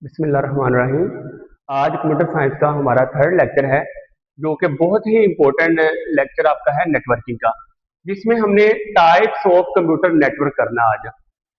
बिस्मिल्लाहिर्रहमानिर्रहीम। आज computer science का हमारा थर्ड लेक्चर है, जो कि बहुत ही इम्पोर्टेंट लेक्चर आपका है नेटवर्किंग का, जिसमें हमने टाइप्स ऑफ कंप्यूटर नेटवर्क करना आज।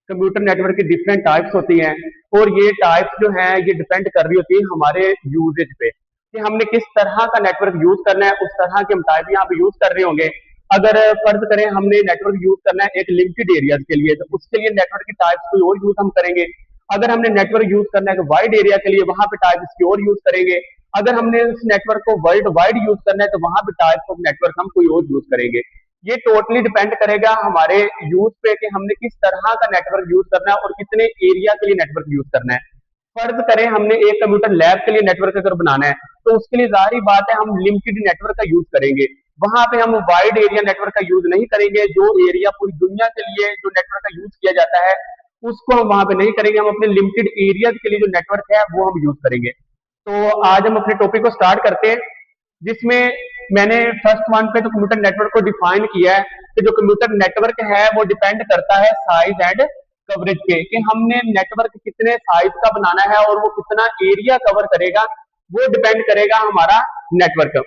कंप्यूटर नेटवर्क की डिफरेंट टाइप्स होती हैं और ये टाइप्स जो हैं ये डिपेंड कर रही होती है हमारे यूजेज पे कि हमने किस तरह का नेटवर्क यूज करना है। उस तरह के हम टाइप यहाँ पे यूज कर रहे होंगे। अगर फर्ज करें हमने नेटवर्क यूज करना है एक लिमिटेड एरियाज के लिए, तो उसके लिए नेटवर्क की टाइप्स कोई और यूज हम करेंगे। अगर हमने नेटवर्क यूज करना है वाइड एरिया के लिए, वहां पे टाइप इसकी और यूज करेंगे। अगर हमने उस नेटवर्क को वर्ल्ड वाइड यूज करना है तो वहां पे टाइप ऑफ नेटवर्क हम कोई और यूज करेंगे। ये टोटली डिपेंड करेगा हमारे यूज पे कि हमने किस तरह का नेटवर्क यूज करना है और कितने एरिया के लिए नेटवर्क यूज करना है। फर्ज करें हमने एक कंप्यूटर लैब के लिए नेटवर्क अगर बनाना है, तो उसके लिए जाहिर बात है हम लिमिटेड नेटवर्क का यूज करेंगे। वहां पे हम वाइड एरिया नेटवर्क का यूज नहीं करेंगे। जो एरिया पूरी दुनिया के लिए जो नेटवर्क का यूज किया जाता है उसको हम वहां पे नहीं करेंगे। हम अपने लिमिटेड एरियाज के लिए जो नेटवर्क है वो हम यूज करेंगे। तो आज हम अपने टॉपिक को स्टार्ट करते हैं, जिसमें मैंने फर्स्ट वन पे तो कंप्यूटर नेटवर्क को डिफाइन किया है कि जो कंप्यूटर नेटवर्क है वो डिपेंड करता है साइज एंड कवरेज पे, कि हमने नेटवर्क कितने साइज का बनाना है और वो कितना एरिया कवर करेगा, वो डिपेंड करेगा हमारा network.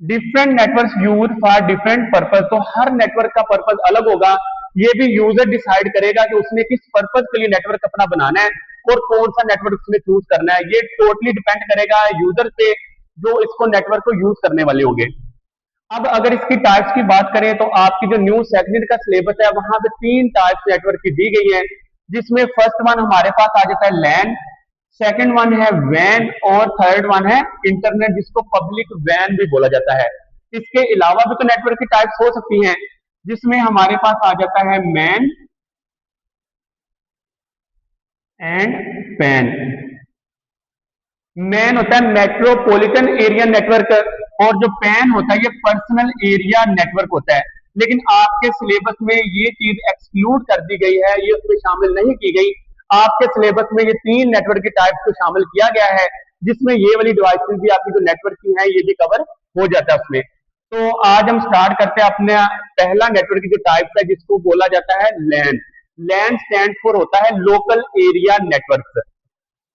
Different network use for different purpose, तो हर नेटवर्क का पर्पज अलग होगा। ये भी यूजर डिसाइड करेगा कि उसने किस पर्पज के लिए नेटवर्क अपना बनाना है और कौन सा नेटवर्क उसने चूज करना है। ये टोटली डिपेंड करेगा यूजर पे जो इसको नेटवर्क को यूज करने वाले होंगे। अब अगर इसकी टाइप्स की बात करें तो आपकी जो न्यू सेकंड का सिलेबस है वहां पे तीन टाइप्स नेटवर्क की दी गई है, जिसमें फर्स्ट वन हमारे पास आ जाता है लैन, सेकंड वन है वैन और थर्ड वन है इंटरनेट, जिसको पब्लिक वैन भी बोला जाता है। इसके अलावा भी तो नेटवर्क की टाइप्स हो सकती हैं, जिसमें हमारे पास आ जाता है मैन एंड पैन। मैन होता है मेट्रोपॉलिटन एरिया नेटवर्क और जो पैन होता है ये पर्सनल एरिया नेटवर्क होता है। लेकिन आपके सिलेबस में ये चीज एक्सक्लूड कर दी गई है, ये उसमें शामिल नहीं की गई। आपके सिलेबस में ये तीन नेटवर्क की टाइप्स को शामिल किया गया है, जिसमें ये वाली डिवाइसेस भी आपकी जो नेटवर्क की है ये भी कवर हो जाता है उसमें। तो आज हम स्टार्ट करते हैं अपने पहला नेटवर्क की जो टाइप्स है, जिसको बोला जाता है लैन। लैन स्टैंड फॉर होता है लोकल एरिया नेटवर्क।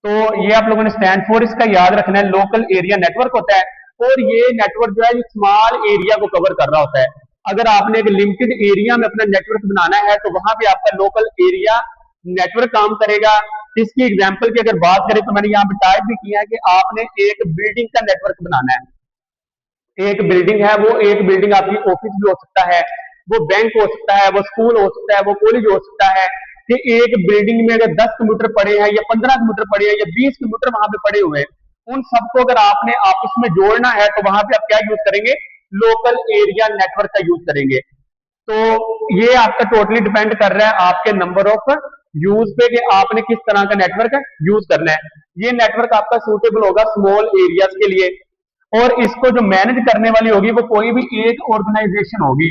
तो ये आप लोगों ने स्टैंड फॉर इसका याद रखना है, लोकल एरिया नेटवर्क होता है। और ये नेटवर्क जो है स्मॉल एरिया को कवर कर रहा होता है। अगर आपने एक लिमिटेड एरिया में अपना नेटवर्क बनाना है तो वहां पे आपका लोकल एरिया नेटवर्क काम करेगा। इसकी एग्जांपल की अगर बात करें तो मैंने यहाँ पे टाइप भी किया है कि आपने एक बिल्डिंग का नेटवर्क बनाना है। एक बिल्डिंग है, वो एक बिल्डिंग आपकी ऑफिस भी हो सकता है, वो बैंक हो सकता है, वो स्कूल हो सकता है, वो कॉलेज हो सकता है। कि एक बिल्डिंग में अगर 10 कंप्यूटर पड़े हैं या 15 कंप्यूटर पड़े हैं या 20 कंप्यूटर वहां पे पड़े हुए हैं, उन सबको अगर आपने आपस में जोड़ना है तो वहां पे आप क्या यूज करेंगे, लोकल एरिया नेटवर्क का यूज करेंगे। तो ये आपका टोटली डिपेंड कर रहा है आपके नंबर ऑफ यूज पे कि आपने किस तरह का नेटवर्क यूज करना है। ये नेटवर्क आपका सूटेबल होगा स्मॉल एरियाज के लिए। और इसको जो मैनेज करने वाली होगी वो कोई भी एक ऑर्गेनाइजेशन होगी,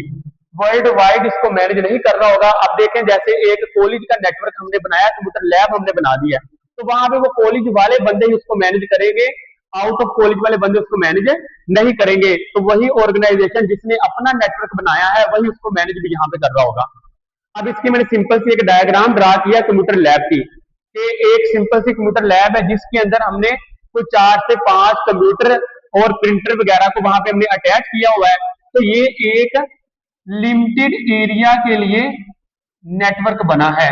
वर्ल्ड वाइड इसको मैनेज नहीं कर रहा होगा। अब देखें जैसे एक कॉलेज का नेटवर्क हमने बनाया, कंप्यूटर लैब हमने बना दिया, तो वहां पे वो कॉलेज वाले बंदे ही उसको मैनेज करेंगे, आउट ऑफ कॉलेज वाले बंदे उसको मैनेज नहीं करेंगे। तो वही ऑर्गेनाइजेशन जिसने अपना नेटवर्क बनाया है वही उसको मैनेज भी यहाँ पे कर रहा होगा। अब इसकी मैंने सिंपल सी एक डायग्राम ड्रा किया कंप्यूटर लैब की, कि एक सिंपल सी कंप्यूटर लैब है जिसके अंदर हमने कुछ 4 से 5 कंप्यूटर और प्रिंटर वगैरह को वहां पे हमने अटैच किया हुआ है। तो ये एक लिमिटेड एरिया के लिए नेटवर्क बना है।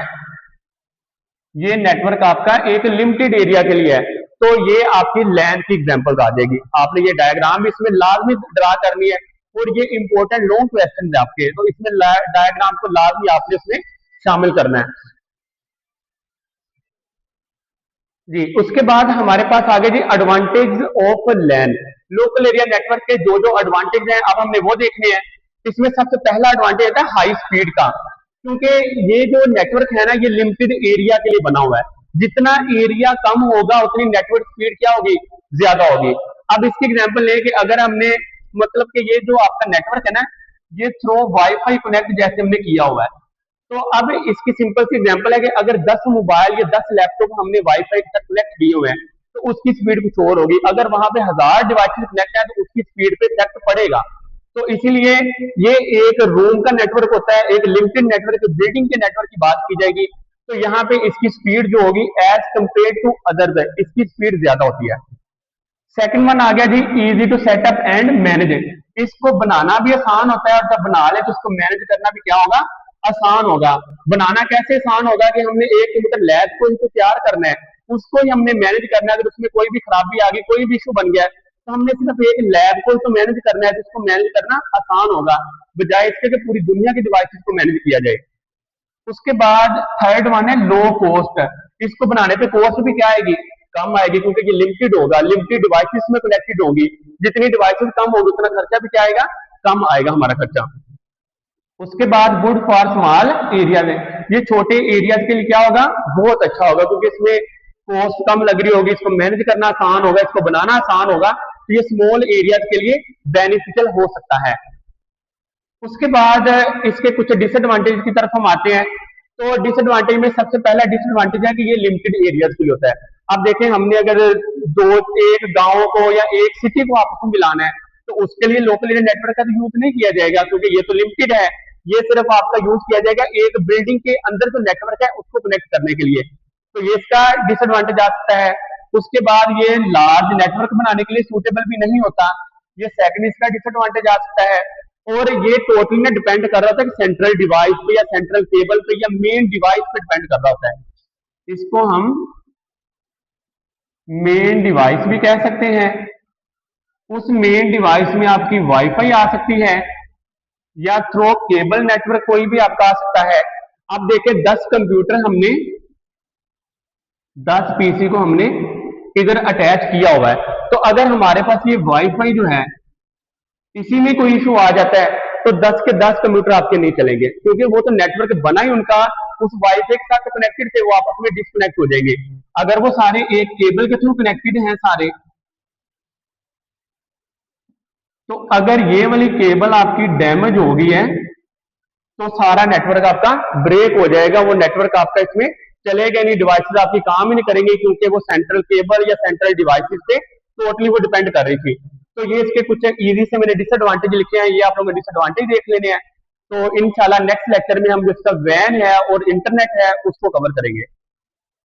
ये नेटवर्क आपका एक लिमिटेड एरिया के लिए है। तो ये आपकी लैन की एग्जांपल आ जाएगी। आपने ये डायग्राम भी इसमें लाजमी ड्रा करनी है और ये इंपॉर्टेंट लॉन्ग क्वेश्चन है आपके, तो इसमें डायग्राम को लाजमी आपने इसमें शामिल करना है जी। उसके बाद हमारे पास आगे जी advantage of LAN. Local area network के जो जो एडवांटेज हैं अब हमने वो देखने हैं। इसमें सबसे पहला एडवांटेज है हाई स्पीड का, क्योंकि ये जो नेटवर्क है ना ये लिमिटेड एरिया के लिए बना हुआ है। जितना एरिया कम होगा उतनी नेटवर्क स्पीड क्या होगी, ज्यादा होगी। अब इसकी एग्जांपल ले कि अगर हमने मतलब कि ये जो आपका नेटवर्क है ना ये थ्रू वाईफाई कनेक्ट जैसे हमने किया हुआ है, तो अब इसकी सिंपल सी एग्जांपल है कि अगर 10 मोबाइल या 10 लैपटॉप हमने वाईफाई के साथ कनेक्ट किए हुए हैं तो उसकी स्पीड कुछ और होगी। अगर वहां पे 1000 डिवाइसेस कनेक्ट है तो उसकी स्पीड पे इफेक्ट पड़ेगा। तो इसीलिए ये एक रूम का नेटवर्क होता है, एक लिमिटेड नेटवर्क, बिल्डिंग के नेटवर्क की बात की जाएगी तो यहाँ पे इसकी स्पीड जो होगी एज कंपेयर टू अदर, इसकी स्पीड ज्यादा होती है। सेकंड वन आ गया जी easy to set up and manage. इसको बनाना भी आसान होता है और जब बना ले तो इसको मैनेज करना भी क्या होगा, आसान होगा। बनाना कैसे आसान होगा कि हमने एक मीटर लैब को ही तो तैयार करना है, उसको ही हमने मैनेज करना है। अगर उसमें कोई भी खराबी आ गई, कोई भी इशू बन गया तो हमने सिर्फ एक लैब को ही तो मैनेज करना है, तो उसको मैनेज करना आसान होगा बजाय इसके कि पूरी दुनिया की डिवाइसेस को मैनेज किया जाए। उसके बाद थर्ड वन है लो कॉस्ट। इसको बनाने पे कॉस्ट भी क्या आएगी, कम आएगी, क्योंकि ये लिमिटेड होगा, लिमिटेड डिवाइसेस में कनेक्टेड होगी। जितनी डिवाइसेस कम होगी उतना खर्चा भी क्या आएगा, कम आएगा हमारा खर्चा। उसके बाद गुड फॉर स्मॉल एरिया में, ये छोटे एरियाज के लिए क्या होगा, बहुत अच्छा होगा, क्योंकि इसमें कॉस्ट कम लग रही होगी, इसको मैनेज करना आसान होगा, इसको बनाना आसान होगा, तो ये स्मॉल एरियाज के लिए बेनिफिशियल हो सकता है। उसके बाद इसके कुछ डिसएडवांटेज की तरफ हम आते हैं। तो डिसएडवांटेज में सबसे पहला डिसएडवांटेज है कि ये लिमिटेड एरियाज के लिए होता है। अब देखें, हमने अगर दो एक गांव को या एक सिटी को आपस में मिलाना है तो उसके लिए लोकल एरिया नेटवर्क का तो यूज नहीं किया जाएगा, क्योंकि ये तो लिमिटेड है। ये सिर्फ आपका यूज किया जाएगा एक बिल्डिंग के अंदर जो नेटवर्क है उसको कनेक्ट करने के लिए, तो ये इसका डिसएडवांटेज आ सकता है। उसके बाद ये लार्ज नेटवर्क बनाने के लिए सूटेबल भी नहीं होता, ये सेकंड इसका डिसएडवांटेज आ सकता है। और ये टोटली ना डिपेंड कर रहा होता है कि सेंट्रल डिवाइस पे या सेंट्रल केबल पे या मेन डिवाइस पे डिपेंड कर रहा होता है। इसको हम मेन डिवाइस भी कह सकते हैं। उस मेन डिवाइस में आपकी वाईफाई आ सकती है या थ्रू केबल नेटवर्क कोई भी आपका आ सकता है। अब देखिए 10 कंप्यूटर हमने 10 पीसी को हमने इधर अटैच किया हुआ है, तो अगर हमारे पास ये वाईफाई जो है इसी में कोई इशू आ जाता है तो 10 के 10 कंप्यूटर आपके नहीं चलेंगे, क्योंकि वो तो नेटवर्क बना ही उनका उस वाईफाई के साथ कनेक्टेड थे, वो आपस में डिस्कनेक्ट हो जाएंगे। अगर वो सारे एक केबल के थ्रू कनेक्टेड हैं सारे, तो अगर ये वाली केबल आपकी डैमेज हो गई है तो सारा नेटवर्क आपका ब्रेक हो जाएगा, वो नेटवर्क आपका इसमें चलेगा नहीं, डिवाइसेस आपकी काम ही नहीं करेंगे, क्योंकि वो सेंट्रल केबल या सेंट्रल डिवाइसेस पे टोटली वो डिपेंड कर रही थी। तो ये इसके कुछ इजी से मैंने डिसएडवांटेज लिखे हैं, ये आप लोगों को डिसएडवांटेज देख लेने हैं। तो इंशाल्लाह नेक्स्ट लेक्चर में हम जिसका वैन है और इंटरनेट है उसको कवर करेंगे।